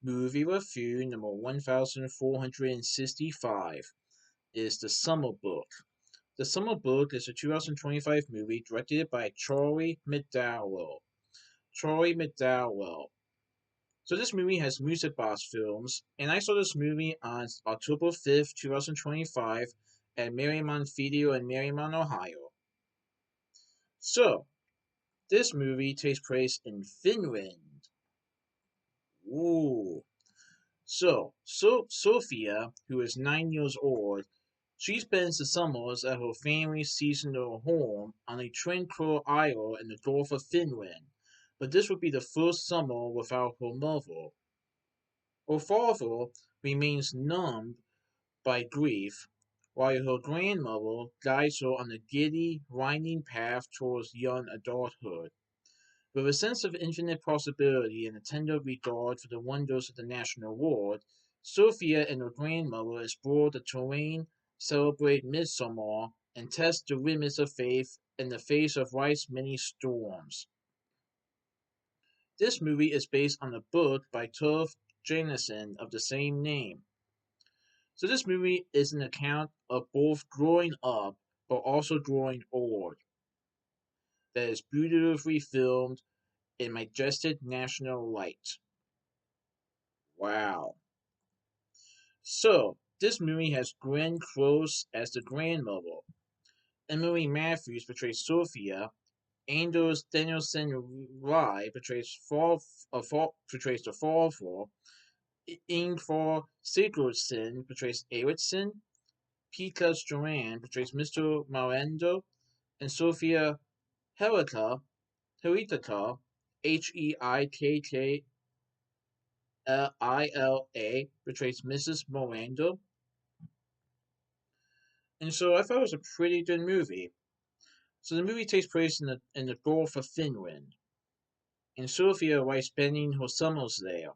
Movie review number 1465 is The Summer Book. The Summer Book is a 2025 movie directed by Charlie McDowell. Charlie McDowell. So this movie has Music Box Films, and I saw this movie on October 5th, 2025 at Mariemont Theatre in Mariemont, Ohio. So, this movie takes place in Finland. Ooh. So Sophia, who is 9 years old, she spends the summers at her family's seasonal home on a tranquil isle in the Gulf of Finland, but this would be the first summer without her mother. Her father remains numbed by grief, while her grandmother guides her on the giddy, winding path towards young adulthood. With a sense of infinite possibility and a tender regard for the wonders of the natural world, Sophia and her grandmother explore the terrain, celebrate midsummer, and test the limits of faith in the face of life's many storms. This movie is based on a book by Turf Janison of the same name. So this movie is an account of both growing up but also growing old. That is beautifully filmed in majestic national light. Wow. So, this movie has Glenn Close as the grandmother. Emily Matthews portrays Sophia. Anders Danielsen Rye portrays the father. Ingvar Sigurdsson portrays Eriksson. Pika Joanne portrays Mr. Miranda. And Sophia Heritaka, Heikka portrays Mrs. Miranda. And so I thought it was a pretty good movie. So the movie takes place in the Gulf of Finland, and Sophia likes spending her summers there.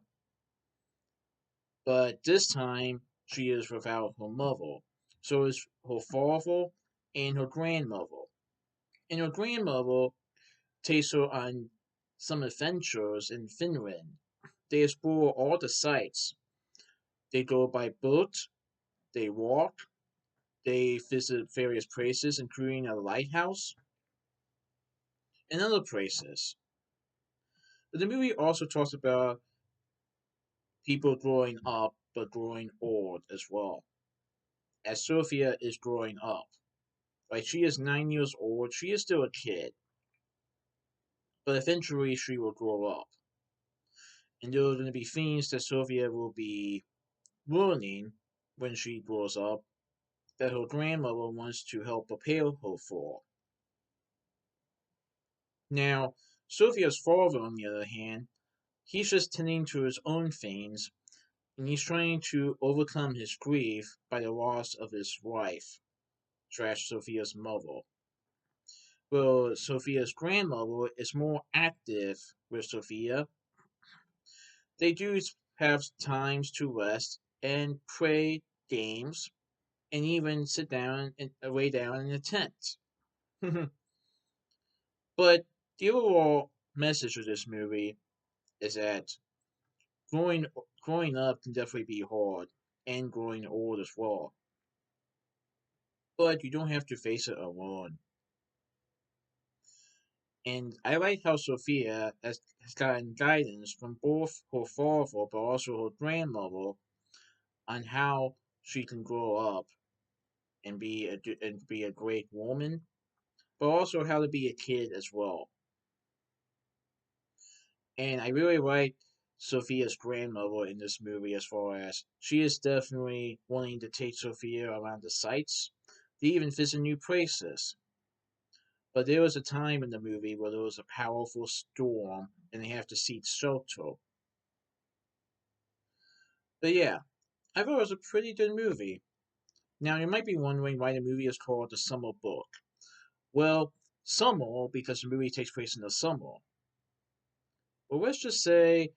But this time she is without her mother. So is her father and her grandmother. And her grandmother takes her on some adventures in Finland. They explore all the sights. They go by boat, they walk, they visit various places, including a lighthouse and other places. But the movie also talks about people growing up but growing old as well. As Sophia is growing up. Like she is 9 years old, she is still a kid. But eventually she will grow up. And there are going to be things that Sophia will be learning when she grows up that her grandmother wants to help prepare her for. Now, Sophia's father, on the other hand, he's just tending to his own things, and he's trying to overcome his grief by the loss of his wife, slash Sophia's mother. Well, Sophia's grandmother is more active with Sophia. They do have times to rest and play games, and even sit down and lay down in a tent. But the overall message of this movie is that growing growing up can definitely be hard, and growing old as well. But you don't have to face it alone. And I like how Sophia has gotten guidance from both her father but also her grandmother on how she can grow up and be a great woman, but also how to be a kid as well. And I really like Sophia's grandmother in this movie as far as she is definitely wanting to take Sophia around the sights. They even visit new places. But there was a time in the movie where there was a powerful storm and they have to seek shelter. But yeah, I thought it was a pretty good movie. Now you might be wondering why the movie is called The Summer Book. Well, summer because the movie takes place in the summer. Well, let's just say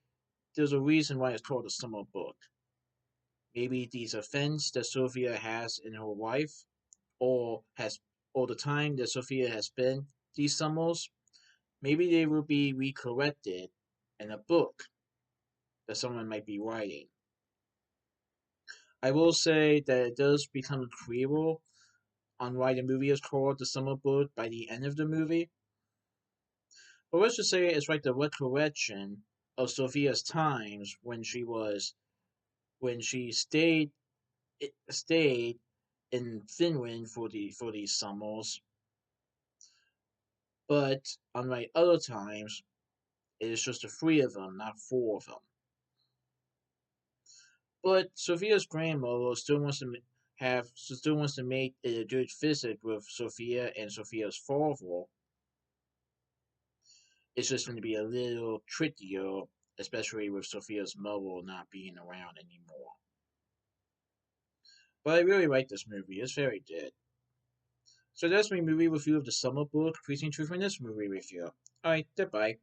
there's a reason why it's called The Summer Book. Maybe these events that Sophia has in her life, or has, or the time that Sophia has been these summers, maybe they will be recorrected in a book. that someone might be writing. I will say that it does become clearer on why the movie is called The Summer Book by the end of the movie. But let's just say it's like the recollection of Sophia's times when she stayed in Finland for these summers, but unlike other times, it is just the three of them, not four of them. But Sophia's grandmother still wants to make it a good visit with Sophia and Sophia's father. It's just going to be a little trickier, especially with Sophia's mother not being around anymore. But I really like this movie. It's very good. So that's my movie review of the Summer Book. Please enjoy from this movie review. Alright, goodbye.